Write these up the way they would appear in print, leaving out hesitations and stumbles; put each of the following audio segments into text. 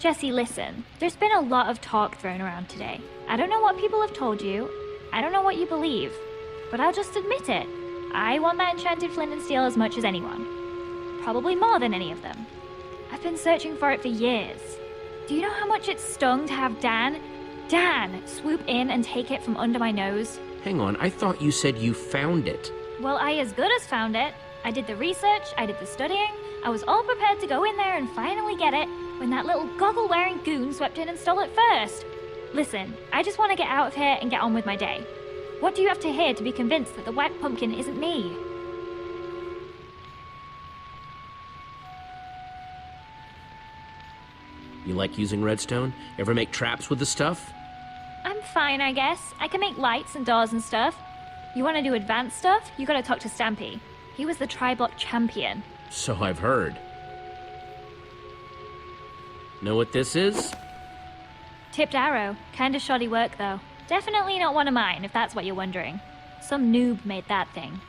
Jesse, listen. There's been a lot of talk thrown around today. I don't know what people have told you. I don't know what you believe. But I'll just admit it. I want that enchanted flint and steel as much as anyone. Probably more than any of them. I've been searching for it for years. Do you know how much it stung to have Dan, swoop in and take it from under my nose? Hang on, I thought you said you found it. Well, I as good as found it. I did the research, I did the studying, I was all prepared to go in there and finally get it, when that little goggle-wearing goon swept in and stole it first. Listen, I just want to get out of here and get on with my day. What do you have to hear to be convinced that the white pumpkin isn't me? You like using redstone? Ever make traps with the stuff? I'm fine, I guess. I can make lights and doors and stuff. You want to do advanced stuff? You gotta talk to Stampy. He was the Tri-Block champion. So I've heard. Know what this is? Tipped arrow. Kinda shoddy work, though. Definitely not one of mine, if that's what you're wondering. Some noob made that thing.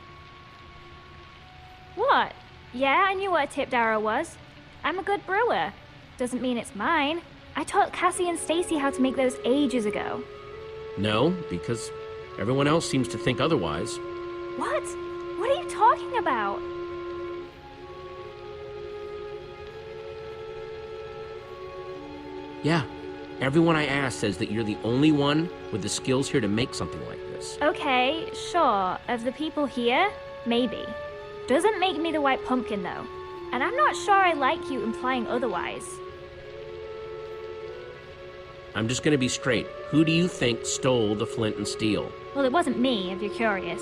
What? Yeah, I knew what a tipped arrow was. I'm a good brewer. Doesn't mean it's mine. I taught Cassie and Stacy how to make those ages ago. No, because everyone else seems to think otherwise. What? What are you talking about? Yeah, everyone I ask says that you're the only one with the skills here to make something like this. Okay, sure. Of the people here, maybe. Doesn't make me the white pumpkin, though. And I'm not sure I like you implying otherwise. I'm just gonna be straight. Who do you think stole the flint and steel? Well, it wasn't me, if you're curious.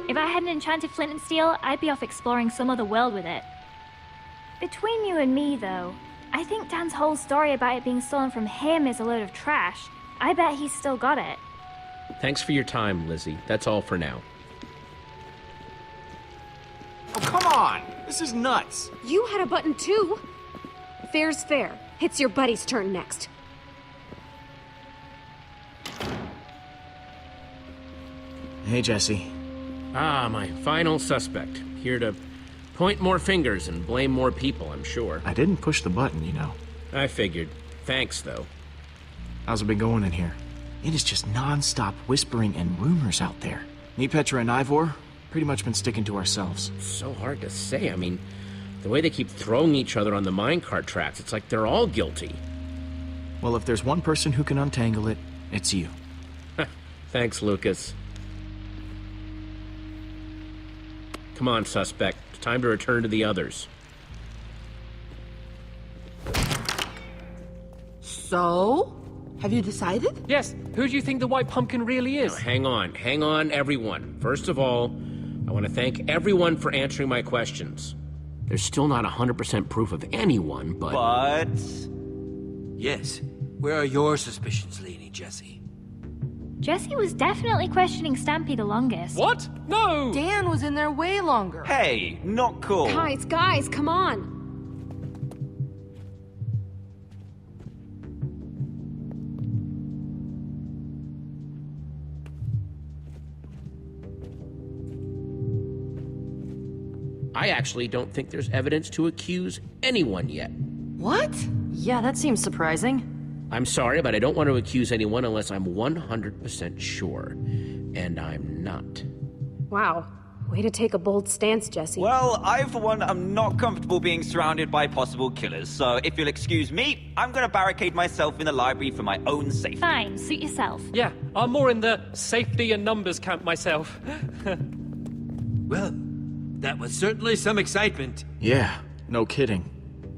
If I had an enchanted flint and steel, I'd be off exploring some other world with it. Between you and me, though, I think Dan's whole story about it being stolen from him is a load of trash. I bet he's still got it. Thanks for your time, Lizzie. That's all for now. Oh, come on! This is nuts! You had a button too! Fair's fair. It's your buddy's turn next. Hey, Jesse. Ah, my final suspect. Here to point more fingers and blame more people, I'm sure. I didn't push the button, you know. I figured. Thanks, though. How's it been going in here? It is just non-stop whispering and rumors out there. Me, Petra, and Ivor, pretty much been sticking to ourselves. So hard to say. I mean, the way they keep throwing each other on the minecart tracks, it's like they're all guilty. Well, if there's one person who can untangle it, it's you. Thanks, Lucas. Come on, suspect. It's time to return to the others. So? Have you decided? Yes, who do you think the white pumpkin really is? Now, hang on, everyone. First of all, I want to thank everyone for answering my questions. There's still not 100% proof of anyone, but... Yes. Where are your suspicions leaning, Jesse? Jesse was definitely questioning Stampy the longest. What? No! Dan was in there way longer. Hey, not cool. Guys, come on! I actually don't think there's evidence to accuse anyone yet. What? Yeah, that seems surprising. I'm sorry, but I don't want to accuse anyone unless I'm 100% sure. And I'm not. Wow. Way to take a bold stance, Jesse. Well, I, for one, am not comfortable being surrounded by possible killers, so if you'll excuse me, I'm gonna barricade myself in the library for my own safety. Fine, suit yourself. Yeah, I'm more in the safety and numbers camp myself. Well, that was certainly some excitement. Yeah, no kidding.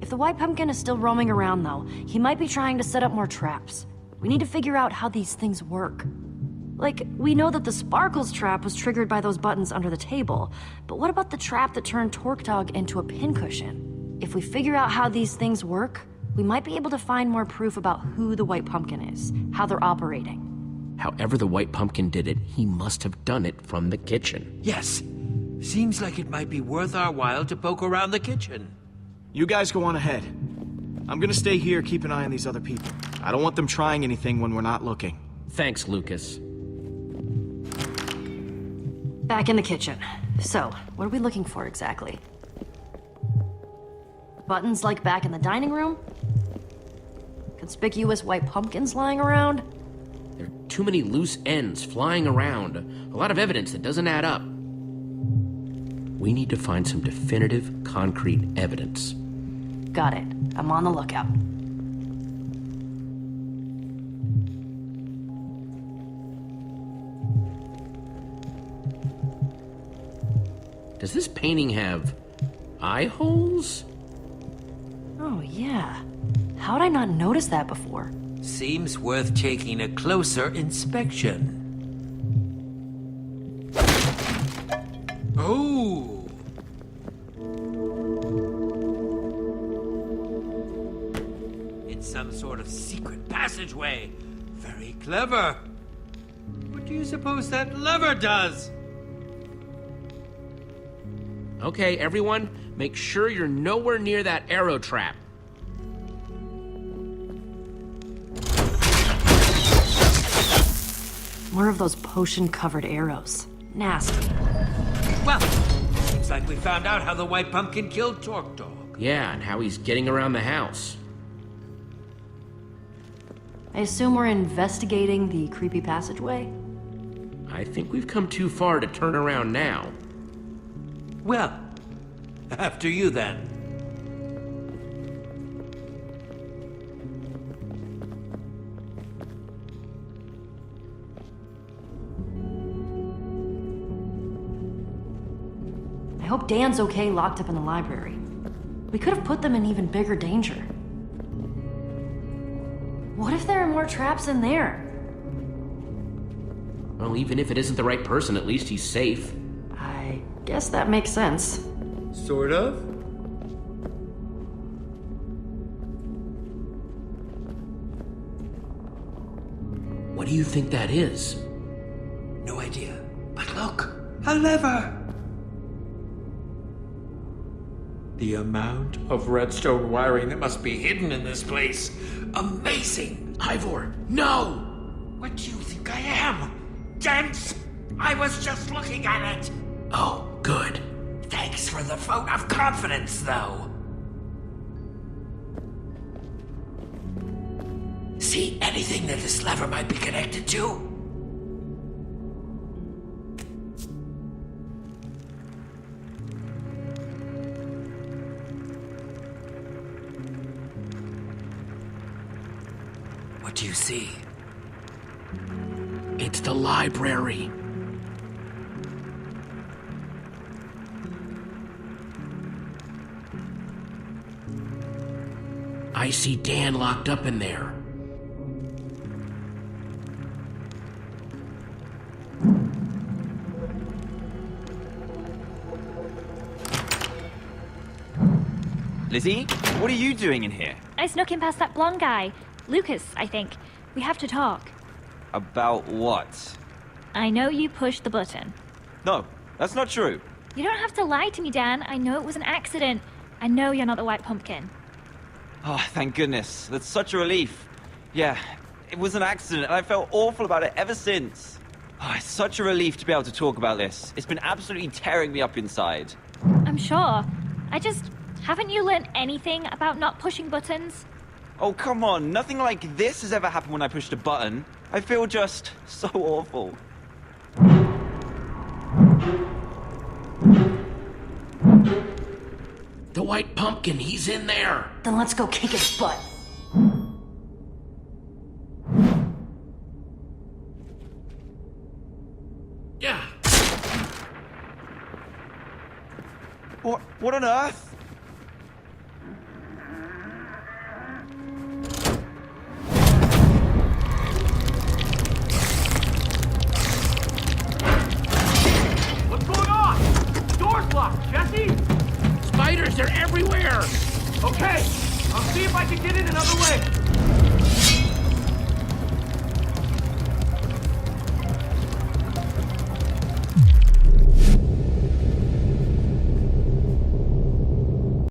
If the white pumpkin is still roaming around, though, he might be trying to set up more traps. We need to figure out how these things work. Like, we know that the Sparkles trap was triggered by those buttons under the table, but what about the trap that turned Torque Dog into a pincushion? If we figure out how these things work, we might be able to find more proof about who the white pumpkin is, how they're operating. However the white pumpkin did it, he must have done it from the kitchen. Yes. Seems like it might be worth our while to poke around the kitchen. You guys go on ahead. I'm gonna stay here, keep an eye on these other people. I don't want them trying anything when we're not looking. Thanks, Lucas. Back in the kitchen. So, what are we looking for exactly? Buttons like back in the dining room? conspicuous white pumpkins lying around? There are too many loose ends flying around. A lot of evidence that doesn't add up. We need to find some definitive, concrete evidence. Got it. I'm on the lookout. Does this painting have eye holes? Oh, yeah. How'd I not notice that before? Seems worth taking a closer inspection. Oh! It's some sort of secret passageway. Very clever. What do you suppose that lever does? Okay, everyone, make sure you're nowhere near that arrow trap. More of those potion-covered arrows. Nasty. Well, seems like we found out how the White Pumpkin killed Torque Dog. Yeah, and how he's getting around the house. I assume we're investigating the creepy passageway? I think we've come too far to turn around now. Well, after you then. I hope Dan's okay locked up in the library. We could have put them in even bigger danger. What if there are more traps in there? Well, even if it isn't the right person, at least he's safe. I guess that makes sense. Sort of. What do you think that is? No idea. But look, a lever! The amount of redstone wiring that must be hidden in this place. Amazing! Ivor, no! What do you think I am? Dense? I was just looking at it! Oh, good. Thanks for the vote of confidence, though. See anything that this lever might be connected to? What do you see? It's the library. I see Dan locked up in there. Lizzie, what are you doing in here? I snuck in past that blonde guy. Lucas, I think. We have to talk. About what? I know you pushed the button. No, that's not true. You don't have to lie to me, Dan. I know it was an accident. I know you're not the White Pumpkin. Oh, thank goodness. That's such a relief. Yeah, it was an accident, and I felt awful about it ever since. Oh, it's such a relief to be able to talk about this. It's been absolutely tearing me up inside. I'm sure. Haven't you learned anything about not pushing buttons? Oh, come on. Nothing like this has ever happened when I pushed a button. I feel just so awful. The White Pumpkin, he's in there. Then let's go kick his butt. Yeah. What on earth? What's going on? The door's locked, Jesse! Spiders, they're everywhere! Okay, I'll see if I can get in another way.